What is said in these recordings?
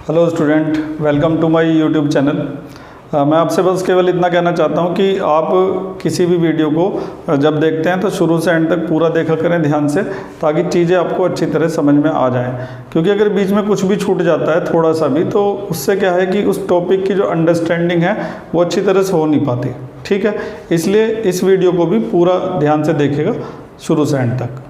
Hello student, welcome to my YouTube channel. मैं आपसे बस केवल इतना कहना चाहता हूं कि आप किसी भी वीडियो को जब देखते हैं तो शुरू से एंड तक पूरा देखा करें ध्यान से, ताकि चीज़ें आपको अच्छी तरह समझ में आ जाएं। क्योंकि अगर बीच में कुछ भी छूट जाता है थोड़ा सा भी, तो उससे क्या है कि उस टॉपिक की जो अंडरस्टैंडिंग है वो अच्छी तरह से हो नहीं पाती। ठीक है, इसलिए इस वीडियो को भी पूरा ध्यान से देखिएगा शुरू से एंड तक।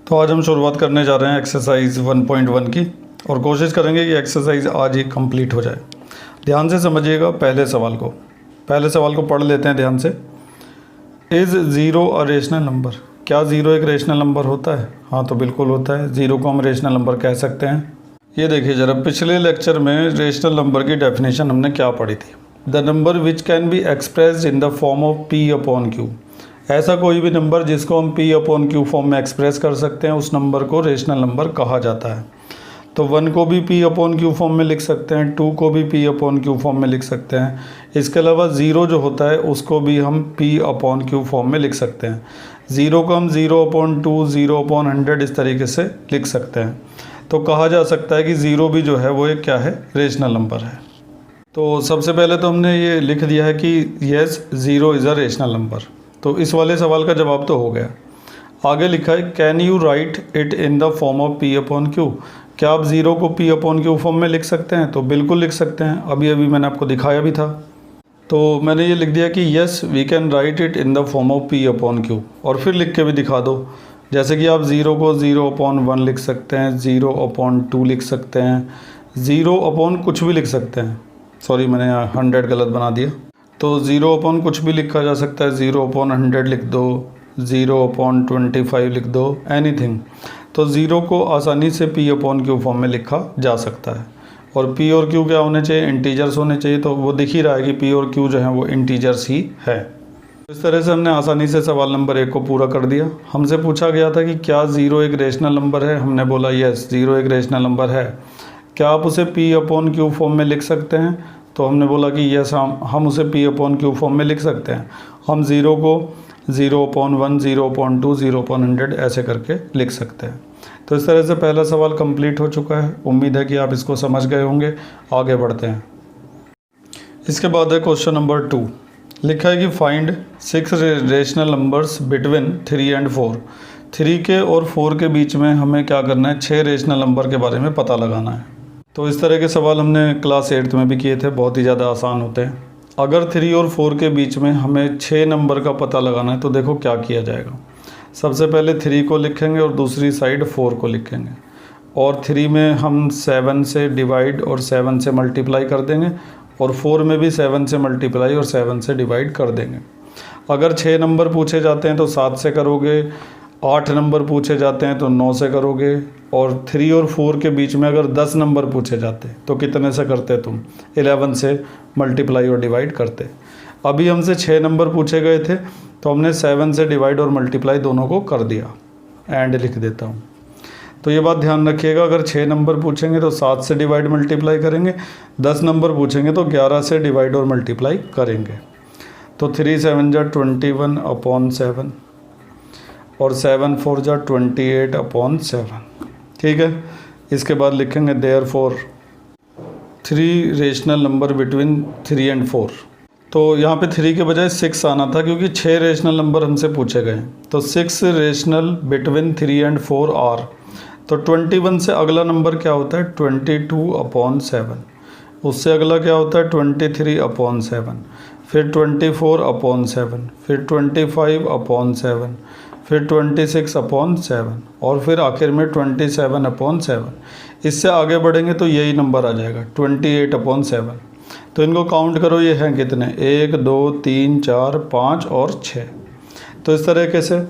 तो आज हम शुरुआत करने जा रहे हैं एक्सरसाइज 1.1 की, और कोशिश करेंगे कि एक्सरसाइज आज ही कंप्लीट हो जाए। ध्यान से समझिएगा पहले सवाल को पढ़ लेते हैं ध्यान से। Is zero a rational number? क्या ज़ीरो एक रेशनल नंबर होता है? हाँ, तो बिल्कुल होता है। ज़ीरो को हम रेशनल नंबर कह सकते हैं। ये देखिए ज़रा, पिछले लेक्चर में रेशनल नंबर की डेफिनेशन हमने क्या पढ़ी थी? The number which can be expressed in the form of P upon Q. ऐसा कोई भी नंबर जिसको हम p अपॉन क्यू फॉर्म में एक्सप्रेस कर सकते हैं, उस नंबर को रेशनल नंबर कहा जाता है। तो 1 को भी p अपॉन क्यू फॉर्म में लिख सकते हैं, 2 को भी p अपॉन क्यू फॉर्म में लिख सकते हैं। इसके अलावा 0 जो होता है उसको भी हम p अपॉन क्यू फॉर्म में लिख सकते हैं। 0 को हम 0 अपॉन 2, 0 अपॉन 100 इस तरीके से लिख सकते हैं। तो कहा जा सकता है कि 0 भी जो है वो एक क्या है, रेशनल नंबर है। तो सबसे पहले तो हमने ये लिख दिया है कि yes, 0 is a rational number. तो इस वाले सवाल का जवाब तो हो गया। आगे लिखा है can you right it in the form of p upon Q. क्या आप 0 को p अपॉन क्यू फॉर्म में लिख सकते हैं? तो बिल्कुल लिख सकते हैं, अभी मैंने आपको दिखाया भी था। तो मैंने ये लिख दिया कि yes we can write it in the form of p upon q, और फिर लिख के भी दिखा दो। जैसे कि आप 0 को 0 अपॉन 1 लिख सकते हैं, 0 अपॉन 2 लिख सकते हैं, 0 अपॉन कुछ भी लिख सकते हैं। सॉरी, मैंने 100 गलत बना दिया। तो 0 अपॉन कुछ भी लिखा जा सकता है, 0 अपॉन 100 लिख दो, 0 अपॉन 25 लिख दो, एनीथिंग। तो 0 को आसानी से p अपॉन क्यू फॉर्म में लिखा जा सकता है। और p और q क्या होने चाहिए? इंटीजर्स होने चाहिए। तो वो दिख ही रहा है कि p और q जो है वो इंटीजर्स ही है। इस तरह से हमने आसानी से सवाल नंबर 1 को पूरा कर दिया। हमसे पूछा गया था कि क्या 0 एक रेशनल नंबर है? हमने बोला येस, 0 एक रेशनल नंबर है। क्या आप उसे p अपॉन क्यू फॉर्म में लिख सकते हैं? तो हमने बोला कि यस, हम उसे p अपॉन क्यू फॉर्म में लिख सकते हैं। हम 0 को 0 अपॉन 1, 0 अपॉन 2, 0 अपॉन 100 ऐसे करके लिख सकते हैं। तो इस तरह से पहला सवाल कंप्लीट हो चुका है। उम्मीद है कि आप इसको समझ गए होंगे। आगे बढ़ते हैं। इसके बाद है क्वेश्चन नंबर 2। लिखा है कि find 6 rational numbers between 3 and 4। 3 के और 4 के बीच में हमें क्या करना है? 6 रेशनल नंबर के बारे में पता लगाना है। तो इस तरह के सवाल हमने क्लास 8 में भी किए थे, बहुत ही ज़्यादा आसान होते हैं। अगर 3 और 4 के बीच में हमें 6 नंबर का पता लगाना है, तो देखो क्या किया जाएगा। सबसे पहले 3 को लिखेंगे और दूसरी साइड 4 को लिखेंगे, और 3 में हम 7 से डिवाइड और 7 से मल्टीप्लाई कर देंगे, और 4 में भी 7 से मल्टीप्लाई और 7 से डिवाइड कर देंगे। अगर 6 नंबर पूछे जाते हैं तो 7 से करोगे, 8 नंबर पूछे जाते हैं तो 9 से करोगे, और 3 और 4 के बीच में अगर 10 नंबर पूछे जाते तो कितने से करते तुम? 11 से मल्टीप्लाई और डिवाइड करते। अभी हमसे 6 नंबर पूछे गए थे, तो हमने 7 से डिवाइड और मल्टीप्लाई दोनों को कर दिया। एंड लिख देता हूँ। तो ये बात ध्यान रखिएगा, अगर 6 नंबर पूछेंगे तो 7 से डिवाइड मल्टीप्लाई करेंगे, 10 नंबर पूछेंगे तो 11 से डिवाइड और मल्टीप्लाई करेंगे। तो 3 7 जा 21 अपॉन 7, और 7 4 जा 28 अपॉन 7। ठीक है, इसके बाद लिखेंगे therefore 3 rational number between 3 and 4। तो यहाँ पे 3 के बजाय 6 आना था, क्योंकि 6 रेशनल नंबर हमसे पूछे गए। तो 6 रेशनल बिटवीन 3 एंड 4 आर। तो 21 से अगला नंबर क्या होता है? 22 अपॉन 7। उससे अगला क्या होता है? 23 अपॉन 7। फिर 24 अपॉन 7, फिर 25 अपॉन 7, फिर 26 अपॉन 7, और फिर आखिर में 27 अपॉन 7। इससे आगे बढ़ेंगे तो यही नंबर आ जाएगा 28 अपॉन 7। तो इनको काउंट करो, ये हैं कितने? 1 2 3 4 5 और 6। तो इस तरीके से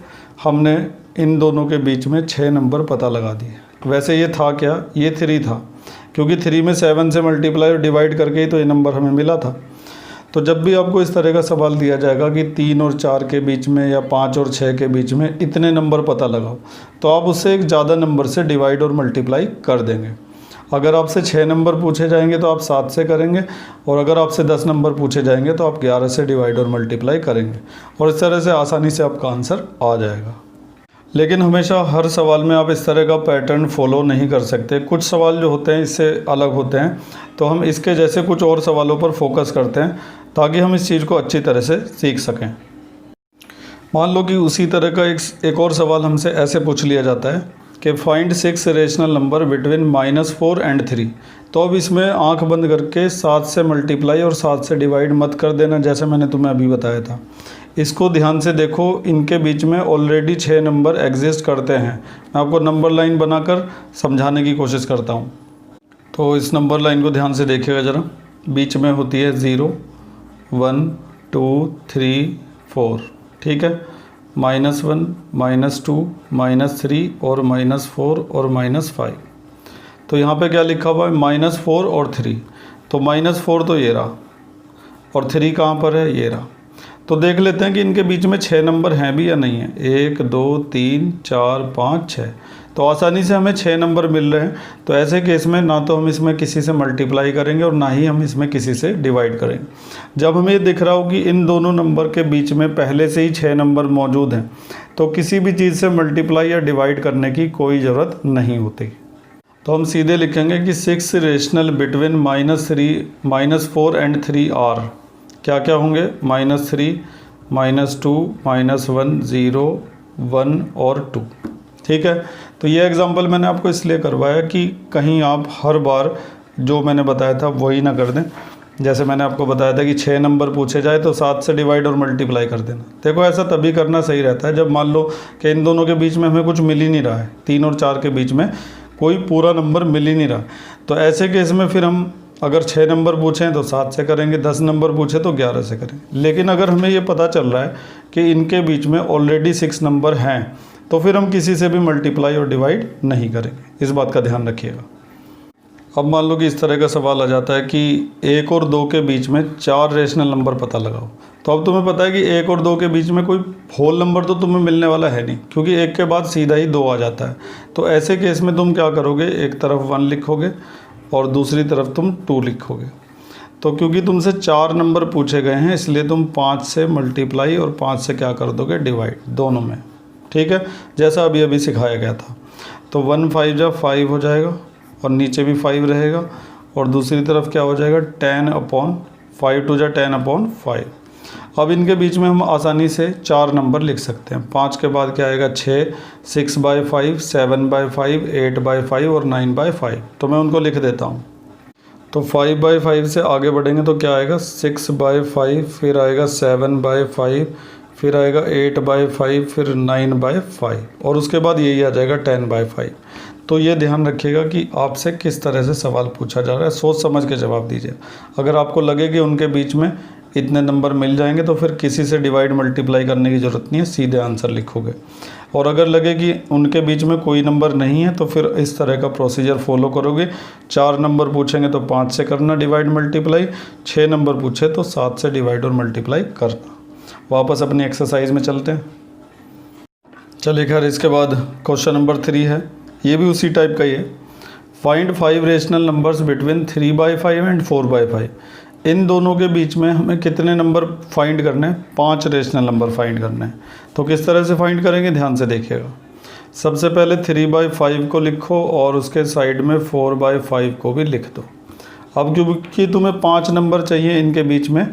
हमने इन दोनों के बीच में 6 नंबर पता लगा दिए। वैसे ये था क्या? ये 3 था, क्योंकि 3 में 7 से मल्टीप्लाई और डिवाइड करके ही तो ये नंबर हमें मिला था। तो जब भी आपको इस तरह का सवाल दिया जाएगा कि 3 और 4 के बीच में या 5 और 6 के बीच में इतने नंबर पता लगाओ, तो आप उससे एक ज़्यादा नंबर से डिवाइड और मल्टीप्लाई कर देंगे। अगर आपसे 6 नंबर पूछे जाएंगे तो आप 7 से करेंगे, और अगर आपसे 10 नंबर पूछे जाएंगे तो आप 11 से डिवाइड और मल्टीप्लाई करेंगे, और इस तरह से आसानी से आपका आंसर आ जाएगा। लेकिन हमेशा हर सवाल में आप इस तरह का पैटर्न फॉलो नहीं कर सकते। कुछ सवाल जो होते हैं इससे अलग होते हैं, तो हम इसके जैसे कुछ और सवालों पर फोकस करते हैं ताकि हम इस चीज़ को अच्छी तरह से सीख सकें। मान लो कि उसी तरह का एक और सवाल हमसे ऐसे पूछ लिया जाता है कि find 6 rational number between -4 and 3। तो अब इसमें आंख बंद करके 7 से मल्टीप्लाई और 7 से डिवाइड मत कर देना, जैसे मैंने तुम्हें अभी बताया था। इसको ध्यान से देखो, इनके बीच में ऑलरेडी 6 नंबर एग्जिस्ट करते हैं। मैं आपको नंबर लाइन बनाकर समझाने की कोशिश करता हूँ। तो इस नंबर लाइन को ध्यान से देखिएगा ज़रा। बीच में होती है 0, 1, 2, 3, 4, ठीक है। -1, -2, -3 और -4 और -5। तो यहाँ पे क्या लिखा हुआ है? -4 और 3। तो -4 तो ये रहा और 3 कहाँ पर है? ये रहा। तो देख लेते हैं कि इनके बीच में 6 नंबर हैं भी या नहीं है। 1, 2, 3, 4, 5, 6। तो आसानी से हमें 6 नंबर मिल रहे हैं। तो ऐसे केस में ना तो हम इसमें किसी से मल्टीप्लाई करेंगे और ना ही हम इसमें किसी से डिवाइड करेंगे। जब हमें ये दिख रहा हो कि इन दोनों नंबर के बीच में पहले से ही 6 नंबर मौजूद हैं, तो किसी भी चीज़ से मल्टीप्लाई या डिवाइड करने की कोई ज़रूरत नहीं होती। तो हम सीधे लिखेंगे कि 6 रेशनल बिटवीन -4 एंड 3 आर। क्या क्या होंगे? -3, -2, -1, 0, 1 और 2, ठीक है। तो ये एग्जांपल मैंने आपको इसलिए करवाया कि कहीं आप हर बार जो मैंने बताया था वही ना कर दें। जैसे मैंने आपको बताया था कि 6 नंबर पूछे जाए तो 7 से डिवाइड और मल्टीप्लाई कर देना। देखो ऐसा तभी करना सही रहता है जब मान लो कि इन दोनों के बीच में हमें कुछ मिल ही नहीं रहा है। 3 और 4 के बीच में कोई पूरा नंबर मिल ही नहीं रहा। तो ऐसे केस में फिर हम अगर 6 नंबर पूछें तो 7 से करेंगे, 10 नंबर पूछे तो 11 से करेंगे। लेकिन अगर हमें ये पता चल रहा है कि इनके बीच में ऑलरेडी 6 नंबर हैं, तो फिर हम किसी से भी मल्टीप्लाई और डिवाइड नहीं करेंगे। इस बात का ध्यान रखिएगा। अब मान लो कि इस तरह का सवाल आ जाता है कि 1 और 2 के बीच में 4 रेशनल नंबर पता लगाओ। तो अब तुम्हें पता है कि 1 और 2 के बीच में कोई होल नंबर तो तुम्हें मिलने वाला है नहीं, क्योंकि 1 के बाद सीधा ही 2 आ जाता है। तो ऐसे केस में तुम क्या करोगे? एक तरफ 1 लिखोगे और दूसरी तरफ तुम 2 लिखोगे। तो क्योंकि तुमसे 4 नंबर पूछे गए हैं, इसलिए तुम 5 से मल्टीप्लाई और 5 से क्या कर दोगे? डिवाइड, दोनों में, ठीक है, जैसा अभी अभी सिखाया गया था। तो 1 5 जा 5 हो जाएगा और नीचे भी 5 रहेगा, और दूसरी तरफ क्या हो जाएगा? 10/5, 2 जा 10/5। अब इनके बीच में हम आसानी से 4 नंबर लिख सकते हैं। 5 के बाद क्या आएगा? 6, 6/5, 7/5, 8/5 और 9/5। तो मैं उनको लिख देता हूँ। तो 5/5 से आगे बढ़ेंगे तो क्या आएगा? 6/5, फिर आएगा 7/5, फिर आएगा 8/5, फिर 9/5 और उसके बाद यही आ जाएगा 10/5। तो ये ध्यान रखिएगा कि आपसे किस तरह से सवाल पूछा जा रहा है, सोच समझ के जवाब दीजिए। अगर आपको लगे कि उनके बीच में इतने नंबर मिल जाएंगे तो फिर किसी से डिवाइड मल्टीप्लाई करने की ज़रूरत नहीं है, सीधे आंसर लिखोगे। और अगर लगे कि उनके बीच में कोई नंबर नहीं है तो फिर इस तरह का प्रोसीजर फॉलो करोगे। 4 नंबर पूछेंगे तो 5 से करना डिवाइड मल्टीप्लाई, 6 नंबर पूछे तो 7 से डिवाइड और मल्टीप्लाई करना। वापस अपनी एक्सरसाइज में चलते हैं। चलिए खैर, इसके बाद क्वेश्चन नंबर 3 है, ये भी उसी टाइप का ही है। Find 5 rational numbers between 3/5 and 4/5। इन दोनों के बीच में हमें कितने नंबर फाइंड करने हैं? 5 रेशनल नंबर फाइंड करने हैं। तो किस तरह से फाइंड करेंगे? ध्यान से देखिएगा। सबसे पहले 3/5 को लिखो और उसके साइड में 4/5 को भी लिख दो। अब क्योंकि तुम्हें 5 नंबर चाहिए इनके बीच में,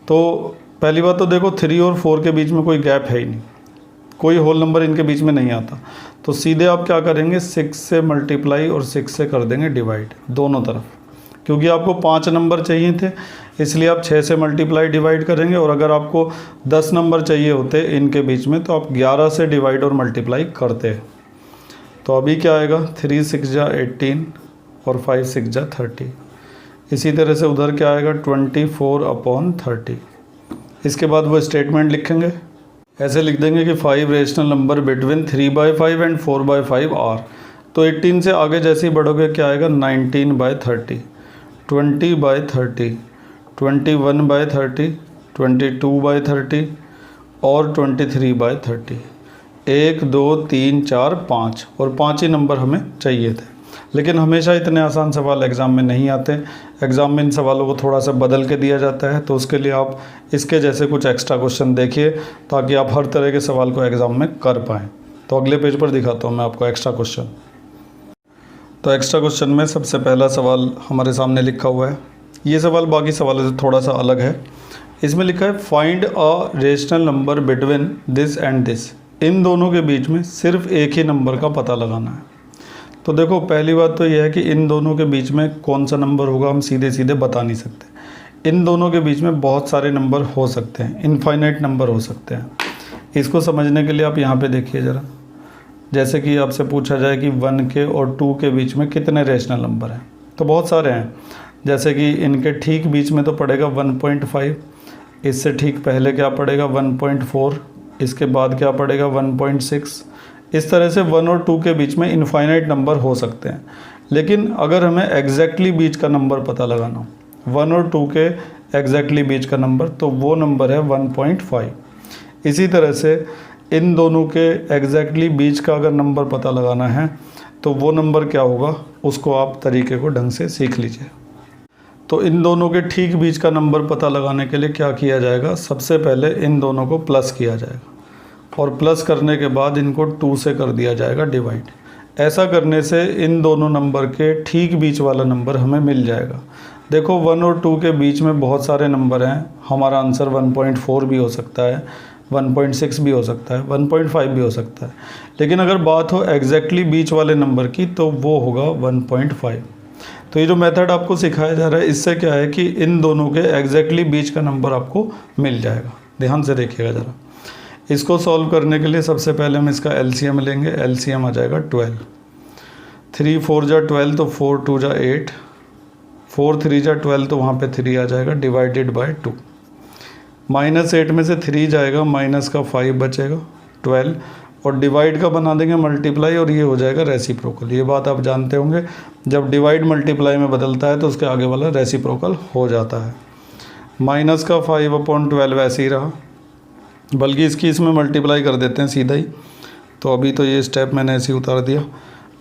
तो पहली बात तो देखो 3 और 4 के बीच में कोई गैप है ही नहीं, कोई होल नंबर इनके बीच में नहीं आता। तो सीधे आप क्या करेंगे? 6 से मल्टीप्लाई और 6 से कर देंगे डिवाइड दोनों तरफ। क्योंकि आपको 5 नंबर चाहिए थे इसलिए आप 6 से मल्टीप्लाई डिवाइड करेंगे, और अगर आपको 10 नंबर चाहिए होते इनके बीच में तो आप 11 से डिवाइड और मल्टीप्लाई करते। तो अभी क्या आएगा? 3 6 जा 18 और 5 6 जा 30। इसी तरह से उधर क्या आएगा? 24/30। इसके बाद वो स्टेटमेंट लिखेंगे, ऐसे लिख देंगे कि 5 rational number between 3/5 and 4/5 are. तो 18 से आगे जैसे ही बढ़ोगे क्या आएगा? 19/30, 20/30, 21/30, 22/30 और 23/30। 1 2 3 4 5 और 5 ही नंबर हमें चाहिए थे। लेकिन हमेशा इतने आसान सवाल एग्ज़ाम में नहीं आते। एग्ज़ाम में इन सवालों को थोड़ा सा बदल के दिया जाता है, तो उसके लिए आप इसके जैसे कुछ एक्स्ट्रा क्वेश्चन देखिए ताकि आप हर तरह के सवाल को एग्ज़ाम में कर पाएँ। तो अगले पेज पर दिखाता हूँ मैं आपको एक्स्ट्रा क्वेश्चन। तो एक्स्ट्रा क्वेश्चन में सबसे पहला सवाल हमारे सामने लिखा हुआ है। ये सवाल बाकी सवालों से थोड़ा सा अलग है। इसमें लिखा है find a rational number between this and this. इन दोनों के बीच में सिर्फ एक ही नंबर का पता लगाना है। तो देखो, पहली बात तो यह है कि इन दोनों के बीच में कौन सा नंबर होगा हम सीधे सीधे बता नहीं सकते। इन दोनों के बीच में बहुत सारे नंबर हो सकते हैं, इनफाइनाइट नंबर हो सकते हैं। इसको समझने के लिए आप यहाँ पे देखिए ज़रा। जैसे कि आपसे पूछा जाए कि 1 के और 2 के बीच में कितने रेशनल नंबर हैं, तो बहुत सारे हैं। जैसे कि इनके ठीक बीच में तो पड़ेगा 1.5, इससे ठीक पहले क्या पड़ेगा 1.4, इसके बाद क्या पड़ेगा 1.6। इस तरह से 1 और 2 के बीच में इनफाइनाइट नंबर हो सकते हैं। लेकिन अगर हमें एग्जैक्टली बीच का नंबर पता लगाना, 1 और 2 के एग्जैक्टली बीच का नंबर, तो वो नंबर है 1.5। इसी तरह से इन दोनों के एग्जैक्टली बीच का अगर नंबर पता लगाना है तो वो नंबर क्या होगा, उसको आप तरीके को ढंग से सीख लीजिए। तो इन दोनों के ठीक बीच का नंबर पता लगाने के लिए क्या किया जाएगा, सबसे पहले इन दोनों को प्लस किया जाएगा और प्लस करने के बाद इनको 2 से कर दिया जाएगा डिवाइड। ऐसा करने से इन दोनों नंबर के ठीक बीच वाला नंबर हमें मिल जाएगा। देखो, 1 और 2 के बीच में बहुत सारे नंबर हैं। हमारा आंसर 1.4 भी हो सकता है, 1.6 भी हो सकता है, 1.5 भी हो सकता है। लेकिन अगर बात हो एग्जैक्टली बीच वाले नंबर की तो वो होगा 1.5। तो ये जो मेथड आपको सिखाया जा रहा है, इससे क्या है कि इन दोनों के एग्जैक्टली बीच का नंबर आपको मिल जाएगा। ध्यान से देखिएगा ज़रा। इसको सॉल्व करने के लिए सबसे पहले हम इसका एलसीएम लेंगे। एलसीएम आ जाएगा 12। 3 4 जा 12, तो 4 2 जा 8, 4 3 जा 12, तो वहाँ पे 3 आ जाएगा डिवाइडेड बाय 2। -8 में से 3 जाएगा, माइनस का 5 बचेगा 12, और डिवाइड का बना देंगे मल्टीप्लाई, और ये हो जाएगा रेसिप्रोकल। ये बात आप जानते होंगे, जब डिवाइड मल्टीप्लाई में बदलता है तो उसके आगे वाला रेसिप्रोकल हो जाता है। माइनस का 5/12 ऐसे ही रहा, बल्कि इसमें मल्टीप्लाई कर देते हैं सीधा ही। तो अभी तो ये स्टेप मैंने ऐसे ही उतार दिया।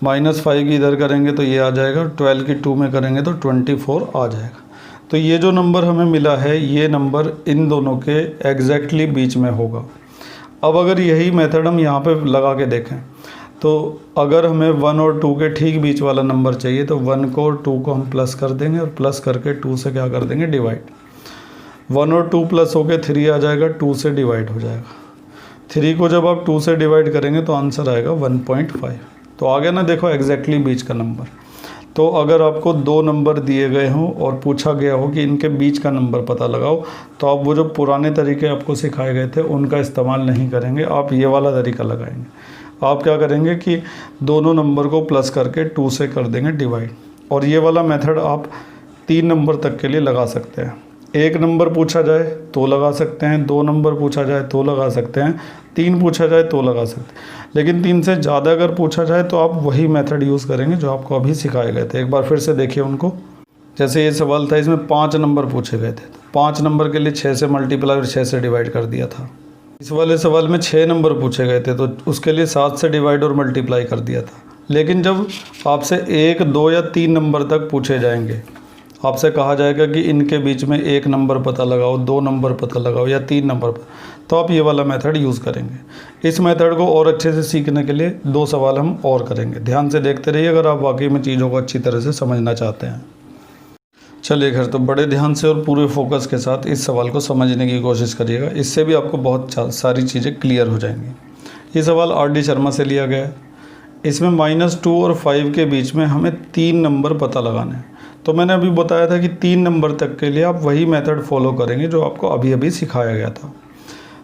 -5 की इधर करेंगे तो ये आ जाएगा, 12 की 2 में करेंगे तो 24 आ जाएगा। तो ये जो नंबर हमें मिला है, ये नंबर इन दोनों के एग्जैक्टली बीच में होगा। अब अगर यही मेथड हम यहाँ पे लगा के देखें, तो अगर हमें 1 और 2 के ठीक बीच वाला नंबर चाहिए तो 1 को और 2 को हम प्लस कर देंगे, और प्लस करके 2 से क्या कर देंगे डिवाइड। 1 और 2 प्लस होके 3 आ जाएगा, 2 से डिवाइड हो जाएगा। 3 को जब आप 2 से डिवाइड करेंगे तो आंसर आएगा 1.5। तो आ गया ना, देखो एग्जैक्टली बीच का नंबर। तो अगर आपको 2 नंबर दिए गए हों और पूछा गया हो कि इनके बीच का नंबर पता लगाओ, तो आप वो जो पुराने तरीके आपको सिखाए गए थे उनका इस्तेमाल नहीं करेंगे, आप ये वाला तरीका लगाएंगे। आप क्या करेंगे कि दोनों नंबर को प्लस करके 2 से कर देंगे डिवाइड। और ये वाला मेथड आप 3 नंबर तक के लिए लगा सकते हैं। 1 नंबर पूछा जाए तो लगा सकते हैं, 2 नंबर पूछा जाए तो लगा सकते हैं, 3 पूछा जाए तो लगा सकते हैं। लेकिन 3 से ज़्यादा अगर पूछा जाए तो आप वही मेथड यूज़ करेंगे जो आपको अभी सिखाए गए थे। एक बार फिर से देखिए उनको। जैसे ये सवाल था, इसमें 5 नंबर पूछे गए थे, तो 5 नंबर के लिए 6 से मल्टीप्लाई और 6 से डिवाइड कर दिया था। इस वाले सवाल में 6 नंबर पूछे गए थे, तो उसके लिए 7 से डिवाइड और मल्टीप्लाई कर दिया था। लेकिन जब आपसे 1, 2 या 3 नंबर तक पूछे जाएंगे, आपसे कहा जाएगा कि इनके बीच में 1 नंबर पता लगाओ, 2 नंबर पता लगाओ या 3 नंबर, तो आप ये वाला मेथड यूज़ करेंगे। इस मेथड को और अच्छे से सीखने के लिए 2 सवाल हम और करेंगे। ध्यान से देखते रहिए अगर आप वाकई में चीज़ों को अच्छी तरह से समझना चाहते हैं। चलिए खैर, तो बड़े ध्यान से और पूरे फोकस के साथ इस सवाल को समझने की कोशिश करिएगा। इससे भी आपको बहुत सारी चीज़ें क्लियर हो जाएंगी। ये सवाल RD शर्मा से लिया गया है। इसमें -2 और 5 के बीच में हमें 3 नंबर पता लगाने हैं। तो मैंने अभी बताया था कि 3 नंबर तक के लिए आप वही मेथड फॉलो करेंगे जो आपको अभी अभी सिखाया गया था।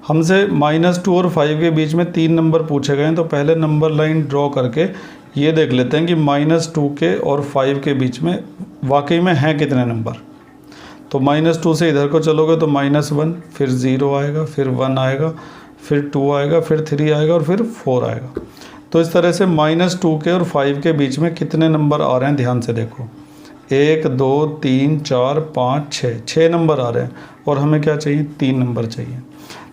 हमसे -2 और 5 के बीच में 3 नंबर पूछे गए हैं, तो पहले नंबर लाइन ड्रॉ करके ये देख लेते हैं कि -2 के और 5 के बीच में वाकई में हैं कितने नंबर। तो -2 से इधर को चलोगे तो -1, फिर 0 आएगा, फिर 1 आएगा, फिर 2 आएगा, फिर 3 आएगा और फिर 4 आएगा। तो इस तरह से -2 के और 5 के बीच में कितने नंबर आ रहे हैं ध्यान से देखो। 1 2 3 4 5 6 नंबर आ रहे हैं, और हमें क्या चाहिए, 3 नंबर चाहिए।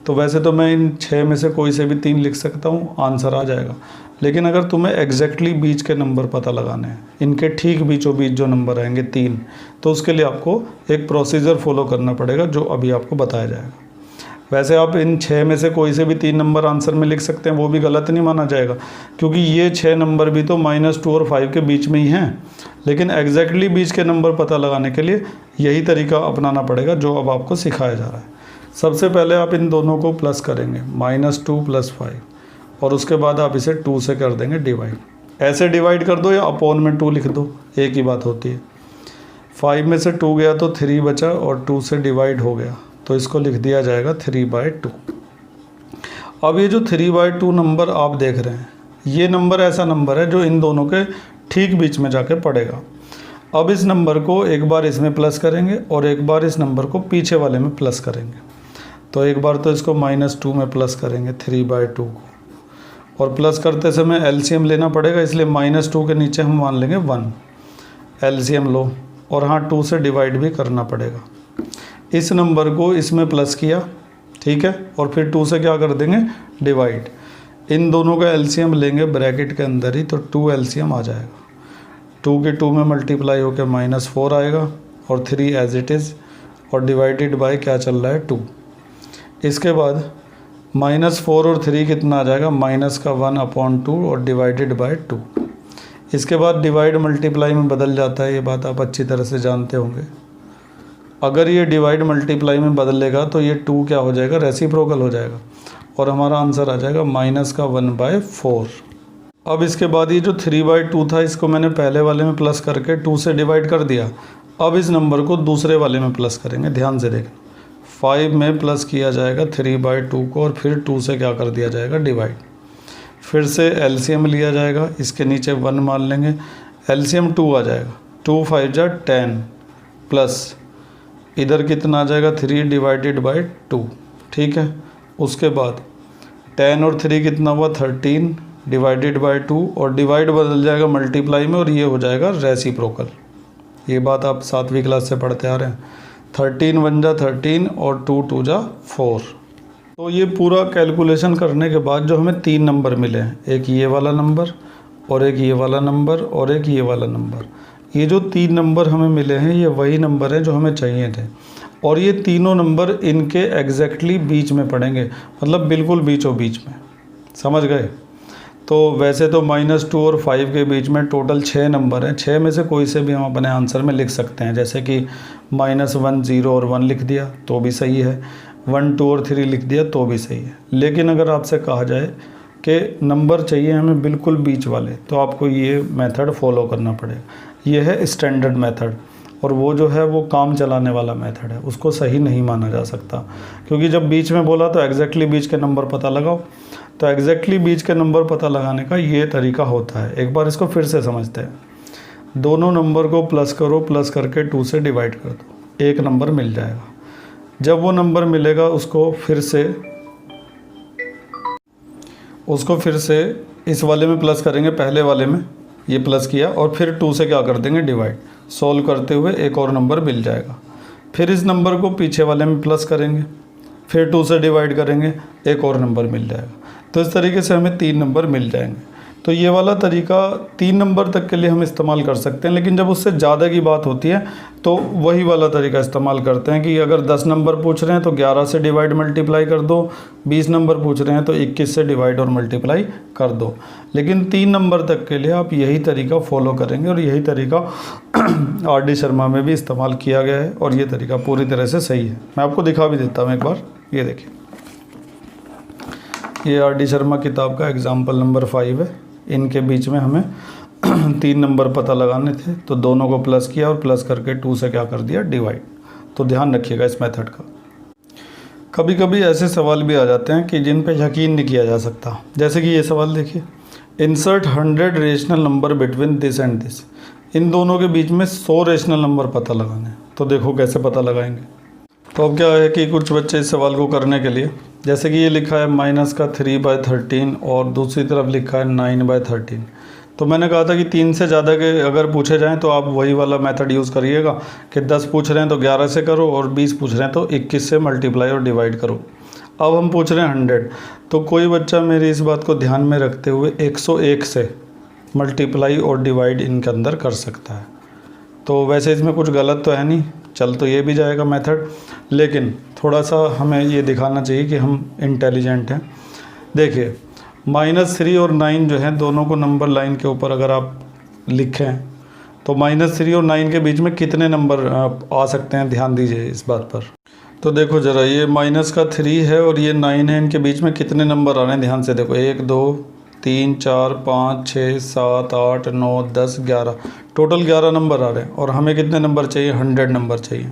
तो वैसे तो मैं इन 6 में से कोई से भी 3 लिख सकता हूँ, आंसर आ जाएगा। लेकिन अगर तुम्हें एग्जैक्टली बीच के नंबर पता लगाने हैं, इनके ठीक बीचों बीच जो नंबर आएंगे 3, तो उसके लिए आपको एक प्रोसीजर फॉलो करना पड़ेगा जो अभी आपको बताया जाएगा। वैसे आप इन 6 में से कोई से भी 3 नंबर आंसर में लिख सकते हैं, वो भी गलत नहीं माना जाएगा, क्योंकि ये 6 नंबर भी तो -2 और 5 के बीच में ही हैं। लेकिन एग्जैक्टली बीच के नंबर पता लगाने के लिए यही तरीका अपनाना पड़ेगा जो अब आपको सिखाया जा रहा है। सबसे पहले आप इन दोनों को प्लस करेंगे, -2 + 5, और उसके बाद आप इसे 2 से कर देंगे डिवाइड। ऐसे डिवाइड कर दो या अपॉन में 2 लिख दो, एक ही बात होती है। 5 में से 2 गया तो 3 बचा और 2 से डिवाइड हो गया, तो इसको लिख दिया जाएगा 3/2। अब ये जो 3/2 नंबर आप देख रहे हैं, ये नंबर ऐसा नंबर है जो इन दोनों के ठीक बीच में जाके पड़ेगा। अब इस नंबर को एक बार इसमें प्लस करेंगे और एक बार इस नंबर को पीछे वाले में प्लस करेंगे। तो एक बार तो इसको -2 में प्लस करेंगे 3/2 को, और प्लस करते समय एलसीएम लेना पड़ेगा, इसलिए -2 के नीचे हम मान लेंगे 1, एलसीएम लो, और हाँ 2 से डिवाइड भी करना पड़ेगा। इस नंबर को इसमें प्लस किया, ठीक है, और फिर 2 से क्या कर देंगे डिवाइड। इन दोनों का एलसीएम लेंगे ब्रैकेट के अंदर ही, तो 2 एलसीएम आ जाएगा। 2 के 2 में मल्टीप्लाई होकर -4 आएगा, और 3 एज इट इज़, और डिवाइडेड बाय क्या चल रहा है 2। इसके बाद -4 और 3 कितना आ जाएगा, -1/2 और डिवाइडेड बाय 2। इसके बाद डिवाइड मल्टीप्लाई में बदल जाता है, ये बात आप अच्छी तरह से जानते होंगे। अगर ये डिवाइड मल्टीप्लाई में बदलेगा तो ये 2 क्या हो जाएगा, रेसिप्रोकल हो जाएगा, और हमारा आंसर आ जाएगा -1/4। अब इसके बाद ये जो 3/2 था, इसको मैंने पहले वाले में प्लस करके 2 से डिवाइड कर दिया। अब इस नंबर को दूसरे वाले में प्लस करेंगे, ध्यान से देखना। 5 में प्लस किया जाएगा 3/2 को, और फिर 2 से क्या कर दिया जाएगा डिवाइड। फिर से एलसीएम लिया जाएगा, इसके नीचे 1 मान लेंगे, एलसीएम 2 आ जाएगा, 2 5 जा 10, प्लस इधर कितना आ जाएगा 3 डिवाइडेड बाय 2, ठीक है। उसके बाद 10 और 3 कितना हुआ 13 डिवाइडेड बाय 2, और डिवाइड बदल जाएगा मल्टीप्लाई में, और ये हो जाएगा रेसिप्रोकल। ये बात आप 7वीं क्लास से पढ़ते आ रहे हैं। 13 1 जा 13 और 2 2 जा 4। तो ये पूरा कैलकुलेशन करने के बाद जो हमें 3 नंबर मिले हैं, एक ये वाला नंबर, और एक ये वाला नंबर, और एक ये वाला नंबर। ये जो 3 नंबर हमें मिले हैं, ये वही नंबर हैं जो हमें चाहिए थे, और ये तीनों नंबर इनके एग्जैक्टली बीच में पड़ेंगे, मतलब बिल्कुल बीचों बीच में, समझ गए। तो वैसे तो -2 और 5 के बीच में टोटल 6 नंबर हैं। 6 में से कोई से भी हम अपने आंसर में लिख सकते हैं, जैसे कि -1 0 और 1 लिख दिया तो भी सही है, 1 2 और 3 लिख दिया तो भी सही है। लेकिन अगर आपसे कहा जाए कि नंबर चाहिए हमें बिल्कुल बीच वाले, तो आपको ये मेथड फॉलो करना पड़ेगा। ये है स्टैंडर्ड मेथड, और वो जो है वो काम चलाने वाला मेथड है, उसको सही नहीं माना जा सकता, क्योंकि जब बीच में बोला तो एग्जैक्टली बीच के नंबर पता लगाओ। तो एग्जैक्टली बीच के नंबर पता लगाने का ये तरीका होता है। एक बार इसको फिर से समझते हैं। दोनों नंबर को प्लस करो, प्लस करके 2 से डिवाइड कर दो, एक नंबर मिल जाएगा। जब वो नंबर मिलेगा उसको फिर से इस वाले में प्लस करेंगे, पहले वाले में ये प्लस किया, और फिर 2 से क्या कर देंगे डिवाइड। सॉल्व करते हुए एक और नंबर मिल जाएगा। फिर इस नंबर को पीछे वाले में प्लस करेंगे, फिर 2 से डिवाइड करेंगे, एक और नंबर मिल जाएगा। तो इस तरीके से हमें 3 नंबर मिल जाएंगे। तो ये वाला तरीका 3 नंबर तक के लिए हम इस्तेमाल कर सकते हैं, लेकिन जब उससे ज़्यादा की बात होती है तो वही वाला तरीका इस्तेमाल करते हैं कि अगर 10 नंबर पूछ रहे हैं तो 11 से डिवाइड मल्टीप्लाई कर दो, 20 नंबर पूछ रहे हैं तो 21 से डिवाइड और मल्टीप्लाई कर दो। लेकिन 3 नंबर तक के लिए आप यही तरीका फॉलो करेंगे, और यही तरीका RD शर्मा में भी इस्तेमाल किया गया है, और ये तरीका पूरी तरह से सही है। मैं आपको दिखा भी देता हूँ एक बार, ये देखिए, ये RD शर्मा किताब का एग्जाम्पल नंबर 5 है। इनके बीच में हमें 3 नंबर पता लगाने थे, तो दोनों को प्लस किया और प्लस करके 2 से क्या कर दिया डिवाइड। तो ध्यान रखिएगा इस मेथड का। कभी कभी ऐसे सवाल भी आ जाते हैं कि जिन पे यकीन नहीं किया जा सकता, जैसे कि ये सवाल देखिए, insert 100 rational number between this and this. इन दोनों के बीच में 100 रेशनल नंबर पता लगाने हैं, तो देखो कैसे पता लगाएंगे। तो अब क्या है कि कुछ बच्चे इस सवाल को करने के लिए, जैसे कि ये लिखा है -3/13 और दूसरी तरफ लिखा है 9/13। तो मैंने कहा था कि 3 से ज़्यादा के अगर पूछे जाएं तो आप वही वाला मेथड यूज़ करिएगा कि 10 पूछ रहे हैं तो 11 से करो, और 20 पूछ रहे हैं तो 21 से मल्टीप्लाई और डिवाइड करो। अब हम पूछ रहे हैं 100, तो कोई बच्चा मेरी इस बात को ध्यान में रखते हुए 101 से मल्टीप्लाई और डिवाइड इनके अंदर कर सकता है। तो वैसे इसमें कुछ गलत तो है नहीं, चल तो ये भी जाएगा मेथड, लेकिन थोड़ा सा हमें ये दिखाना चाहिए कि हम इंटेलिजेंट हैं। देखिए -3 और 9 जो है दोनों को नंबर लाइन के ऊपर अगर आप लिखें तो -3 और 9 के बीच में कितने नंबर आ सकते हैं, ध्यान दीजिए इस बात पर। तो देखो ज़रा, ये -3 है और ये 9 है, इनके बीच में कितने नंबर आ रहे हैं ध्यान से देखो। 1 2 3 4 5 6 7 8 9 10 11, टोटल 11 नंबर आ रहे हैं और हमें कितने नंबर चाहिए, 100 नंबर चाहिए।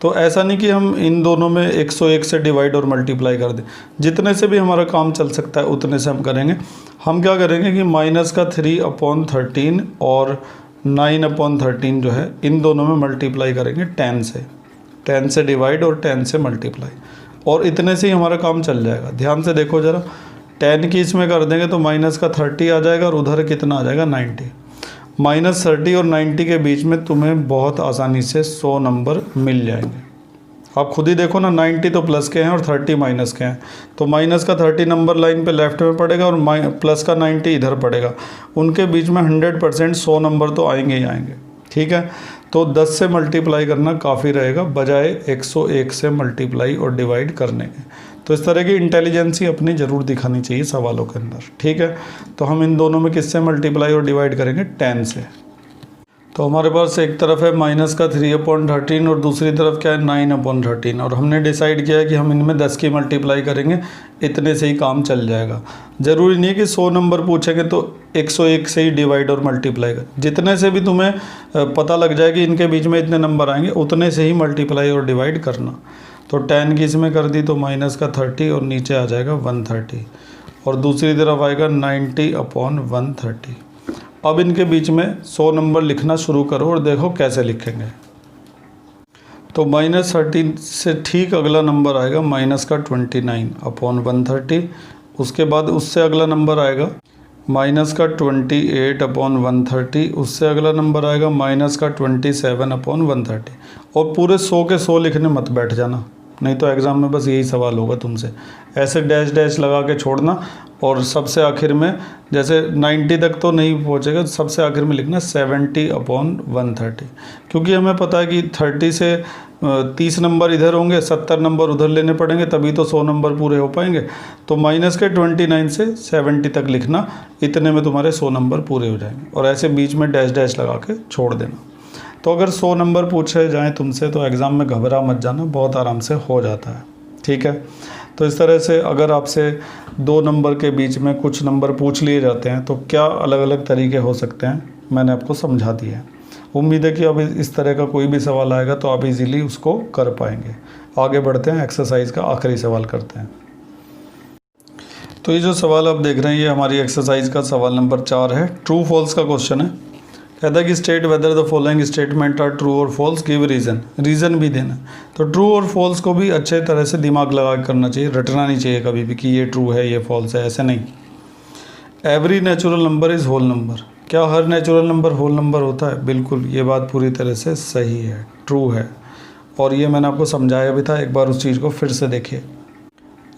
तो ऐसा नहीं कि हम इन दोनों में 101 से डिवाइड और मल्टीप्लाई कर दें, जितने से भी हमारा काम चल सकता है उतने से हम करेंगे। हम क्या करेंगे कि -3/13 और 9/13 जो है इन दोनों में मल्टीप्लाई करेंगे 10 से डिवाइड और 10 से मल्टीप्लाई, और इतने से ही हमारा काम चल जाएगा। ध्यान से देखो ज़रा, 10 की इसमें कर देंगे तो -30 आ जाएगा और उधर कितना आ जाएगा, 90। -30 और 90 के बीच में तुम्हें बहुत आसानी से 100 नंबर मिल जाएंगे। आप खुद ही देखो ना, 90 तो प्लस के हैं और 30 माइनस के हैं, तो -30 नंबर लाइन पे लेफ्ट में पड़ेगा और प्लस का 90 इधर पड़ेगा। उनके बीच में 100% 100 नंबर तो आएंगे ही आएंगे। ठीक है, तो 10 से मल्टीप्लाई करना काफ़ी रहेगा बजाय 101 से मल्टीप्लाई और डिवाइड करने के। तो इस तरह की इंटेलिजेंसी अपनी ज़रूर दिखानी चाहिए सवालों के अंदर। ठीक है, तो हम इन दोनों में किससे मल्टीप्लाई और डिवाइड करेंगे, 10 से। तो हमारे पास एक तरफ है -3/13 और दूसरी तरफ क्या है, 9/13, और हमने डिसाइड किया है कि हम इनमें 10 की मल्टीप्लाई करेंगे, इतने से ही काम चल जाएगा। ज़रूरी नहीं है कि 100 नंबर पूछेंगे तो 101 से ही डिवाइड और मल्टीप्लाई कर, जितने से भी तुम्हें पता लग जाए कि इनके बीच में इतने नंबर आएंगे उतने से ही मल्टीप्लाई और डिवाइड करना। तो 10 की इसमें कर दी तो -30 और नीचे आ जाएगा 130, और दूसरी तरफ आएगा 90/130। अब इनके बीच में 100 नंबर लिखना शुरू करो और देखो कैसे लिखेंगे। तो -30 से ठीक अगला नंबर आएगा -29/130, उसके बाद उससे अगला नंबर आएगा -28/130, उससे अगला नंबर आएगा -27/130। और पूरे 100 के 100 लिखने मत बैठ जाना, नहीं तो एग्ज़ाम में बस यही सवाल होगा तुमसे, ऐसे डैश डैश लगा के छोड़ना, और सबसे आखिर में जैसे 90 तक तो नहीं पहुंचेगा, सबसे आखिर में लिखना 70/130, क्योंकि हमें पता है कि 30 से 30 नंबर इधर होंगे, 70 नंबर उधर लेने पड़ेंगे, तभी तो 100 नंबर पूरे हो पाएंगे। तो -29 से 70 तक लिखना, इतने में तुम्हारे 100 नंबर पूरे हो जाएंगे, और ऐसे बीच में डैश डैश लगा के छोड़ देना। तो अगर 100 नंबर पूछे जाएँ तुमसे तो एग्ज़ाम में घबरा मत जाना, बहुत आराम से हो जाता है। ठीक है, तो इस तरह से अगर आपसे 2 नंबर के बीच में कुछ नंबर पूछ लिए जाते हैं तो क्या अलग अलग तरीके हो सकते हैं, मैंने आपको समझा दिया है। उम्मीद है कि अब इस तरह का कोई भी सवाल आएगा तो आप इजीली उसको कर पाएंगे। आगे बढ़ते हैं, एक्सरसाइज का आखिरी सवाल करते हैं। तो ये जो सवाल आप देख रहे हैं ये हमारी एक्सरसाइज का सवाल नंबर 4 है। ट्रू फॉल्स का क्वेश्चन है। कहता है कि state whether the following statement are true और फॉल्स, गिव रीज़न भी देना। तो ट्रू और फॉल्स को भी अच्छे तरह से दिमाग लगा के करना चाहिए, रटना नहीं चाहिए कभी भी कि ये ट्रू है ये फॉल्स है, ऐसे नहीं। Every natural number is whole number, क्या हर नेचुरल नंबर होल नंबर होता है? बिल्कुल, ये बात पूरी तरह से सही है, ट्रू है, और ये मैंने आपको समझाया भी था, एक बार उस चीज़ को फिर से देखिए।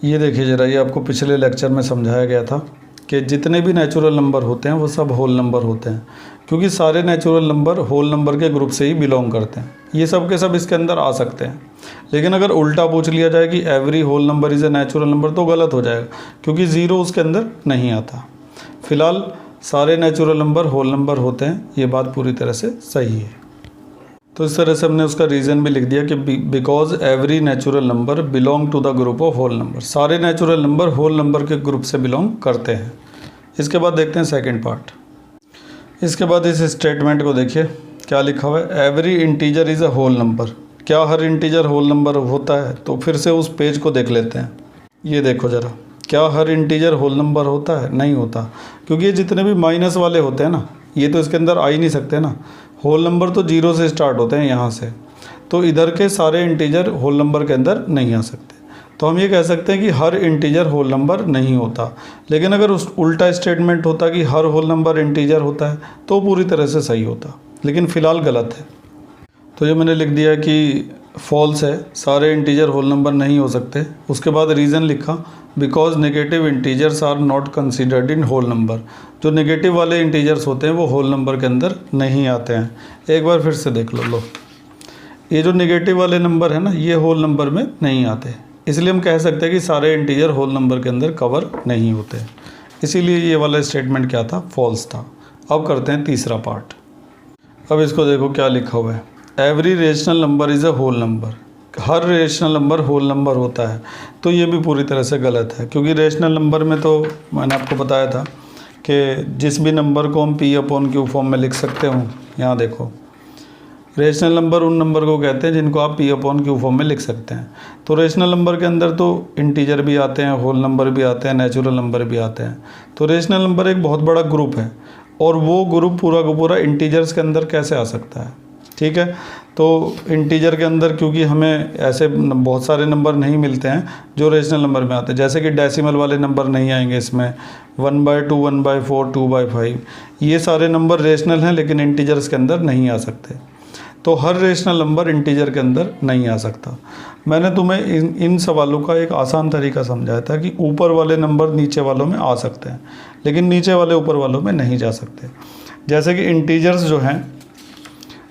ये देखिए ज़रा, ये आपको पिछले लेक्चर में समझाया गया था कि जितने भी नेचुरल नंबर होते हैं वो सब होल नंबर होते हैं, क्योंकि सारे नेचुरल नंबर होल नंबर के ग्रुप से ही बिलोंग करते हैं। ये सब के सब इसके अंदर आ सकते हैं, लेकिन अगर उल्टा पूछ लिया जाए कि every whole number is a natural number तो गलत हो जाएगा, क्योंकि ज़ीरो उसके अंदर नहीं आता। फिलहाल सारे नेचुरल नंबर होल नंबर होते हैं, ये बात पूरी तरह से सही है। तो इस तरह से हमने उसका रीज़न भी लिख दिया कि because every natural number belong to the group of whole number, सारे नेचुरल नंबर होल नंबर के ग्रुप से बिलोंग करते हैं। इसके बाद देखते हैं सेकंड पार्ट। इसके बाद इस स्टेटमेंट को देखिए क्या लिखा हुआ है, every integer is a whole number, क्या हर इंटीजर होल नंबर होता है? तो फिर से उस पेज को देख लेते हैं। ये देखो ज़रा, क्या हर इंटीजर होल नंबर होता है? नहीं होता, क्योंकि ये जितने भी माइनस वाले होते हैं ना, ये तो इसके अंदर आ ही नहीं सकते ना। होल नंबर तो 0 से स्टार्ट होते हैं यहाँ से, तो इधर के सारे इंटीजर होल नंबर के अंदर नहीं आ सकते। तो हम ये कह सकते हैं कि हर इंटीजर होल नंबर नहीं होता। लेकिन अगर उस उल्टा स्टेटमेंट होता कि हर होल नंबर इंटीजर होता है तो पूरी तरह से सही होता, लेकिन फ़िलहाल गलत है। तो ये मैंने लिख दिया कि फॉल्स है, सारे इंटीजर होल नंबर नहीं हो सकते। उसके बाद रीज़न लिखा, because negative integers are not considered in whole number, जो नेगेटिव वाले इंटीजर्स होते हैं वो होल नंबर के अंदर नहीं आते हैं। एक बार फिर से देख लो। ये जो नेगेटिव वाले नंबर है ना, ये होल नंबर में नहीं आते, इसलिए हम कह सकते हैं कि सारे इंटीजर होल नंबर के अंदर कवर नहीं होते, इसीलिए ये वाला स्टेटमेंट क्या था, फॉल्स था। अब करते हैं तीसरा पार्ट। अब इसको देखो क्या लिखा हुआ है, every rational number is a whole number. हर रेशनल नंबर होल नंबर होता है, तो ये भी पूरी तरह से गलत है, क्योंकि रेशनल नंबर में तो मैंने आपको बताया था कि जिस भी नंबर को हम P/Q फॉर्म में लिख सकते हो, यहाँ देखो रेशनल नंबर उन नंबर को कहते हैं जिनको आप P/Q फॉर्म में लिख सकते हैं। तो रेशनल नंबर के अंदर तो इंटीजर भी आते हैं, होल नंबर भी आते हैं, नेचुरल नंबर भी आते हैं। तो रेशनल नंबर एक बहुत बड़ा ग्रुप है, और वो ग्रुप पूरा का पूरा इंटीजर्स के अंदर कैसे आ सकता है, ठीक है। तो इंटीजर के अंदर क्योंकि हमें ऐसे बहुत सारे नंबर नहीं मिलते हैं जो रेशनल नंबर में आते हैं, जैसे कि डेसिमल वाले नंबर नहीं आएंगे इसमें, 1/2, 1/4, 2/5, ये सारे नंबर रेशनल हैं लेकिन इंटीजर्स के अंदर नहीं आ सकते। तो हर रेशनल नंबर इंटीजर के अंदर नहीं आ सकता। मैंने तुम्हें इन सवालों का एक आसान तरीका समझाया था कि ऊपर वाले नंबर नीचे वालों में आ सकते हैं, लेकिन नीचे वाले ऊपर वालों में नहीं जा सकते। जैसे कि इंटीजर्स जो हैं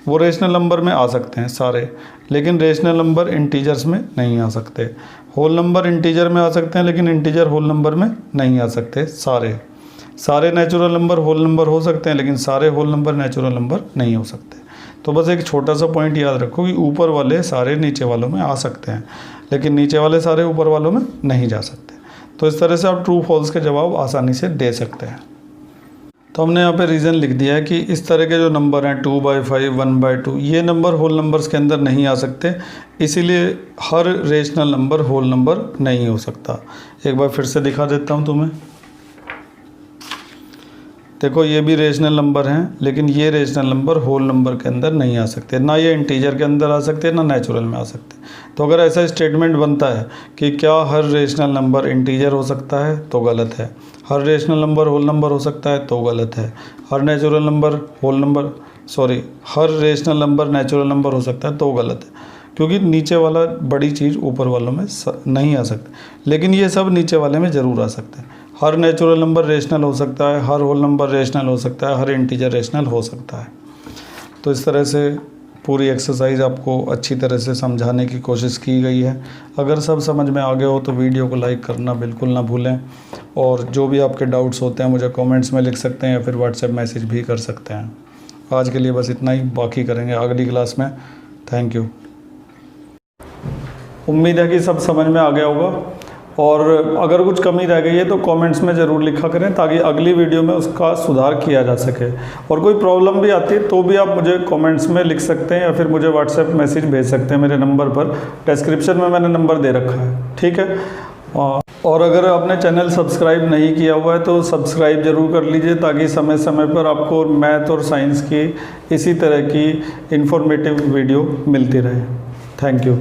वो रेशनल नंबर में आ सकते हैं सारे, लेकिन रेशनल नंबर इंटीजर्स में नहीं आ सकते। होल नंबर इंटीजर में आ सकते हैं, लेकिन इंटीजर होल नंबर में नहीं आ सकते। सारे नेचुरल नंबर होल नंबर हो सकते हैं, लेकिन सारे होल नंबर नेचुरल नंबर नहीं हो सकते। तो बस एक छोटा सा पॉइंट याद रखो कि ऊपर वाले सारे नीचे वालों में आ सकते हैं, लेकिन नीचे वाले सारे ऊपर वालों में नहीं जा सकते। तो इस तरह से आप ट्रू फॉल्स के जवाब आसानी से दे सकते हैं। तो हमने यहाँ पे रीज़न लिख दिया है कि इस तरह के जो नंबर हैं 2/5, 1/2, ये नंबर होल नंबर्स के अंदर नहीं आ सकते, इसीलिए हर रेशनल नंबर होल नंबर नहीं हो सकता। एक बार फिर से दिखा देता हूँ तुम्हें। देखो ये भी रेशनल नंबर हैं, लेकिन ये रेशनल नंबर होल नंबर के अंदर नहीं आ सकते, ना ये इंटीजर के अंदर आ सकते, ना नेचुरल में आ सकते। तो अगर ऐसा स्टेटमेंट बनता है कि क्या हर रेशनल नंबर इंटीजर हो सकता है, तो गलत है। हर रेशनल नंबर होल नंबर हो सकता है, तो गलत है। हर रेशनल नंबर नेचुरल नंबर हो सकता है, तो गलत है, क्योंकि नीचे वाला बड़ी चीज़ ऊपर वालों में नहीं आ सकती, लेकिन ये सब नीचे वाले में ज़रूर आ सकते हैं। हर नेचुरल नंबर रेशनल हो सकता है, हर होल नंबर रेशनल हो सकता है, हर इंटीजर रेशनल हो सकता है। तो इस तरह से पूरी एक्सरसाइज आपको अच्छी तरह से समझाने की कोशिश की गई है। अगर सब समझ में आ गए हो तो वीडियो को लाइक करना बिल्कुल ना भूलें, और जो भी आपके डाउट्स होते हैं मुझे कमेंट्स में लिख सकते हैं या फिर व्हाट्सएप मैसेज भी कर सकते हैं। आज के लिए बस इतना ही, बाकी करेंगे अगली क्लास में। Thank you. उम्मीद है कि सब समझ में आ गया होगा, और अगर कुछ कमी रह गई है तो कमेंट्स में ज़रूर लिखा करें, ताकि अगली वीडियो में उसका सुधार किया जा सके। और कोई प्रॉब्लम भी आती है तो भी आप मुझे कमेंट्स में लिख सकते हैं, या फिर मुझे व्हाट्सएप मैसेज भेज सकते हैं मेरे नंबर पर। डिस्क्रिप्शन में मैंने नंबर दे रखा है, ठीक है। और अगर आपने चैनल सब्सक्राइब नहीं किया हुआ है तो सब्सक्राइब ज़रूर कर लीजिए, ताकि समय समय पर आपको मैथ और साइंस की इसी तरह की इन्फॉर्मेटिव वीडियो मिलती रहे। Thank you.